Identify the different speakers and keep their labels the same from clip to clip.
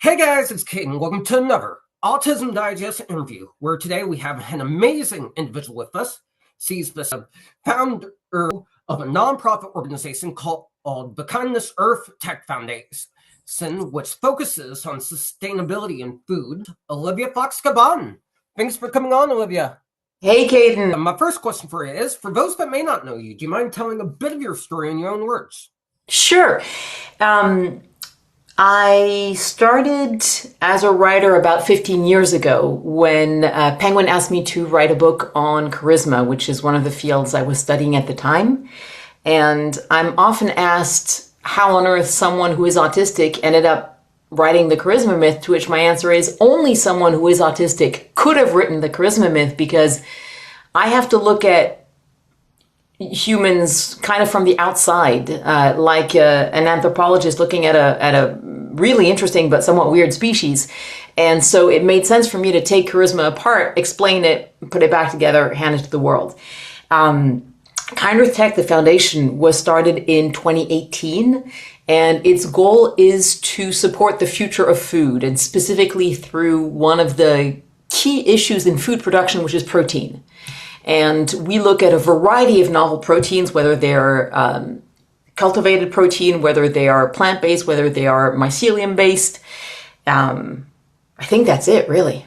Speaker 1: Hey guys, it's Caden. Welcome to another Autism Digest interview, where today we have an amazing individual with us. She's the founder of a nonprofit organization called the KNET Earth Foundation, which focuses on sustainability in food. Olivia Fox Cabane. Thanks for coming on, Olivia.
Speaker 2: Hey, Caden.
Speaker 1: My first question for you is, for those that may not know you, do you mind telling a bit of your story in your own words?
Speaker 2: Sure. I started as a writer about 15 years ago when Penguin asked me to write a book on charisma, which is one of the fields I was studying at the time. And I'm often asked how on earth someone who is autistic ended up writing the charisma myth, to which my answer is only someone who is autistic could have written the charisma myth, because I have to look at humans kind of from the outside, like an anthropologist looking at a really interesting but somewhat weird species. And so it made sense for me to take charisma apart, explain it, put it back together, hand it to the world. KNET Earth Tech, the foundation, was started in 2018, and its goal is to support the future of food, and specifically through one of the key issues in food production, which is protein. And we look at a variety of novel proteins, whether they're cultivated protein, whether they are plant-based, whether they are mycelium-based. I think that's it, really.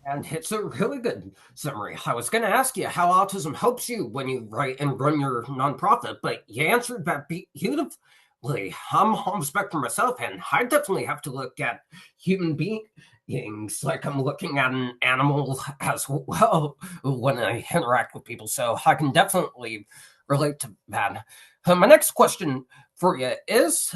Speaker 1: And it's a really good summary. I was going to ask you how autism helps you when you write and run your nonprofit, but you answered that beautifully. I'm on the spectrum myself, and I definitely have to look at human beings like I'm looking at an animal as well when I interact with people. So I can definitely relate to that. My next question for you is,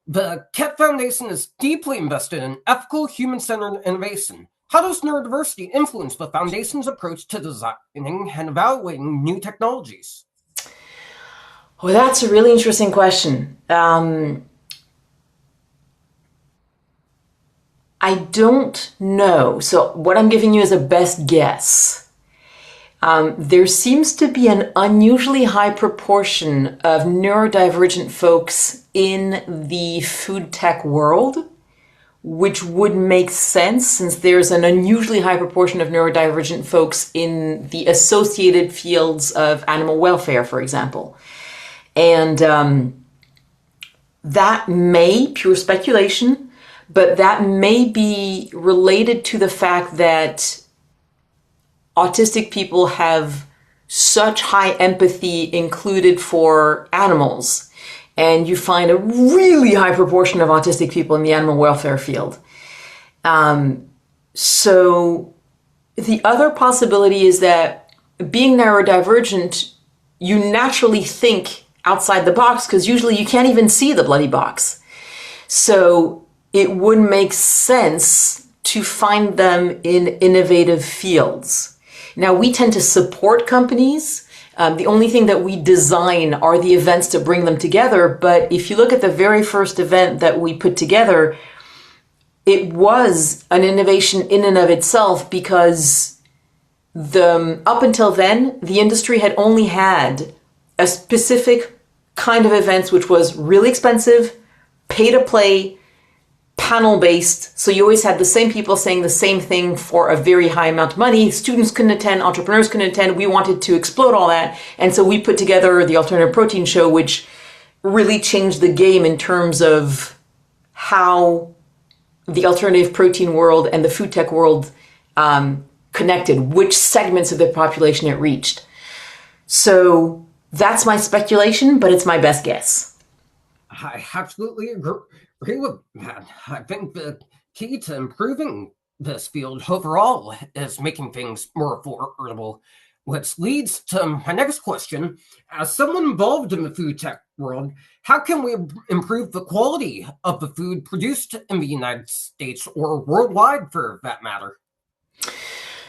Speaker 1: the KNET Foundation is deeply invested in ethical, human-centered innovation. How does neurodiversity influence the foundation's approach to designing and evaluating new technologies?
Speaker 2: Well, that's a really interesting question. I don't know. So what I'm giving you is a best guess. There seems to be an unusually high proportion of neurodivergent folks in the food tech world, which would make sense since there's an unusually high proportion of neurodivergent folks in the associated fields of animal welfare, for example. And that may, pure speculation, but that may be related to the fact that autistic people have such high empathy included for animals. And you find a really high proportion of autistic people in the animal welfare field. So the other possibility is that being neurodivergent, you naturally think outside the box, because usually you can't even see the bloody box. So it would make sense to find them in innovative fields. Now, we tend to support companies. The only thing that we design are the events to bring them together. But if you look at the very first event that we put together, it was an innovation in and of itself, because up until then, the industry had only had a specific kind of events, which was really expensive, pay to play, panel-based. So you always had the same people saying the same thing for a very high amount of money. Students couldn't attend, entrepreneurs couldn't attend. We wanted to explode all that. And so we put together the Alternative Protein Show, which really changed the game in terms of how the alternative protein world and the food tech world connected, which segments of the population it reached. So that's my speculation, but it's my best guess.
Speaker 1: I absolutely agree with that. I think the key to improving this field overall is making things more affordable, which leads to my next question. As someone involved in the food tech world, how can we improve the quality of the food produced in the United States or worldwide, for that matter?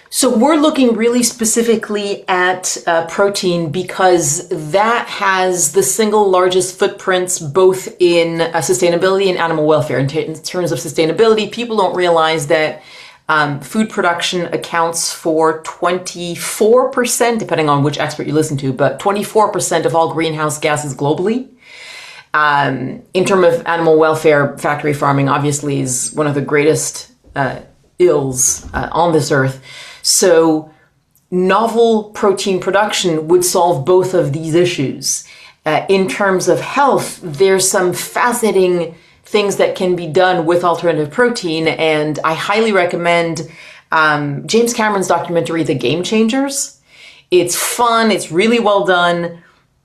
Speaker 2: So we're looking really specifically at protein, because that has the single largest footprints both in sustainability and animal welfare. In terms of sustainability, people don't realize that food production accounts for 24%, depending on which expert you listen to, but 24% of all greenhouse gases globally. In terms of animal welfare, factory farming obviously is one of the greatest ills on this earth. So novel protein production would solve both of these issues. In terms of health, there's some fascinating things that can be done with alternative protein, and I highly recommend James Cameron's documentary, The Game Changers. It's fun, it's really well done,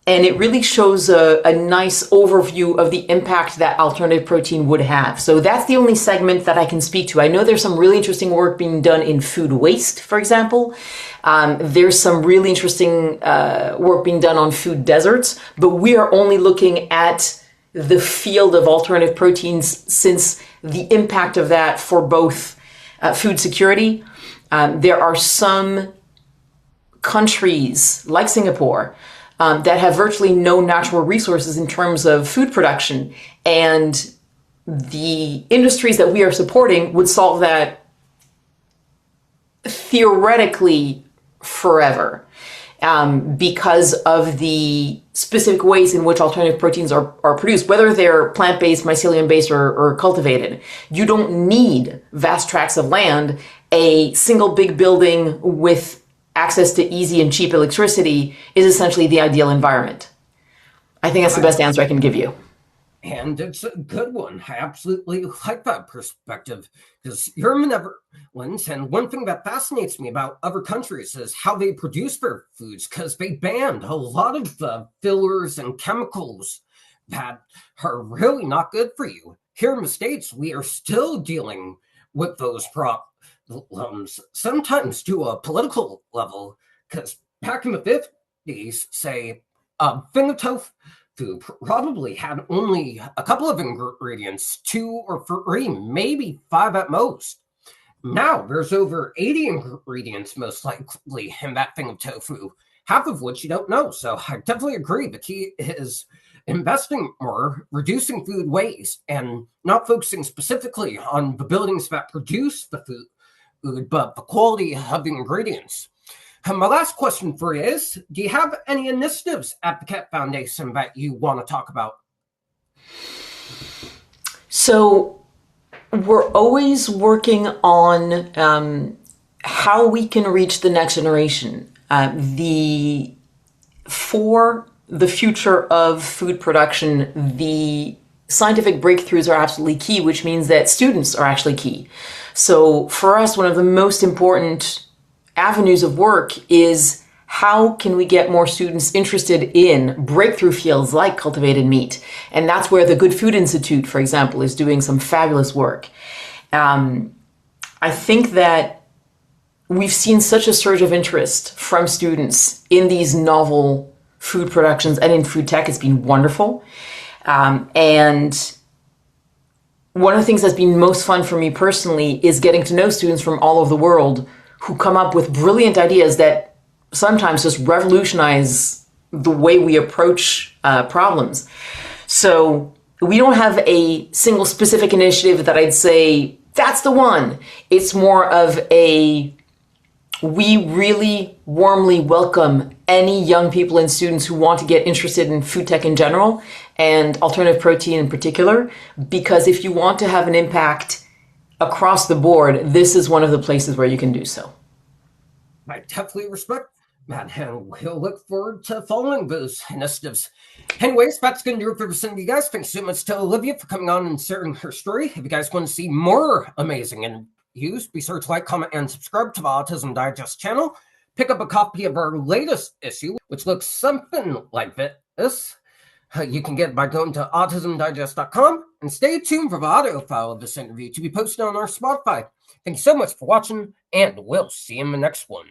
Speaker 2: and it really shows a nice overview of the impact that alternative protein would have. So that's the only segment that I can speak to. I know there's some really interesting work being done in food waste, for example. There's some really interesting work being done on food deserts, but we are only looking at the field of alternative proteins since the impact of that for both food security. There are some countries like Singapore that have virtually no natural resources in terms of food production, and the industries that we are supporting would solve that theoretically forever, because of the specific ways in which alternative proteins are produced, whether they're plant-based, mycelium-based, or cultivated. You don't need vast tracts of land. A single big building with access to easy and cheap electricity is essentially the ideal environment. I think that's the best answer I can give you.
Speaker 1: And it's a good one. I absolutely like that perspective, because you're in the Netherlands, and one thing that fascinates me about other countries is how they produce their foods, because they banned a lot of the fillers and chemicals that are really not good for you. Here in the States, we are still dealing with those problems, sometimes to a political level, because back in the 50s, say, a thing of tofu probably had only a couple of ingredients, 2 or 3, maybe 5 at most. Now there's over 80 ingredients, most likely, in that thing of tofu, half of which you don't know. So I definitely agree. The key is investing more, reducing food waste, and not focusing specifically on the buildings that produce the food, but the quality of the ingredients. My last question for you is, do you have any initiatives at the KNET Foundation that you want to talk about?
Speaker 2: So we're always working on how we can reach the next generation. For the future of food production, the scientific breakthroughs are absolutely key, which means that students are actually key. So for us, one of the most important avenues of work is how can we get more students interested in breakthrough fields like cultivated meat? And that's where the Good Food Institute, for example, is doing some fabulous work. I think that we've seen such a surge of interest from students in these novel food productions and in food tech. It's been wonderful. And one of the things that's been most fun for me personally is getting to know students from all over the world who come up with brilliant ideas that sometimes just revolutionize the way we approach problems. So we don't have a single specific initiative that I'd say, that's the one. It's more of we really warmly welcome any young people and students who want to get interested in food tech in general and alternative protein in particular, because if you want to have an impact across the board, this is one of the places where you can do so.
Speaker 1: I definitely respect that, and we'll look forward to following those initiatives. Anyways, that's going to do it for listening to you guys. Thanks so much to Olivia for coming on and sharing her story. If you guys want to see more amazing interviews, be sure to like, comment, and subscribe to the Autism Digest channel. Pick up a copy of our latest issue, which looks something like this. You can get it by going to autismdigest.com, and stay tuned for the audio file of this interview to be posted on our Spotify. Thank you so much for watching, and we'll see you in the next one.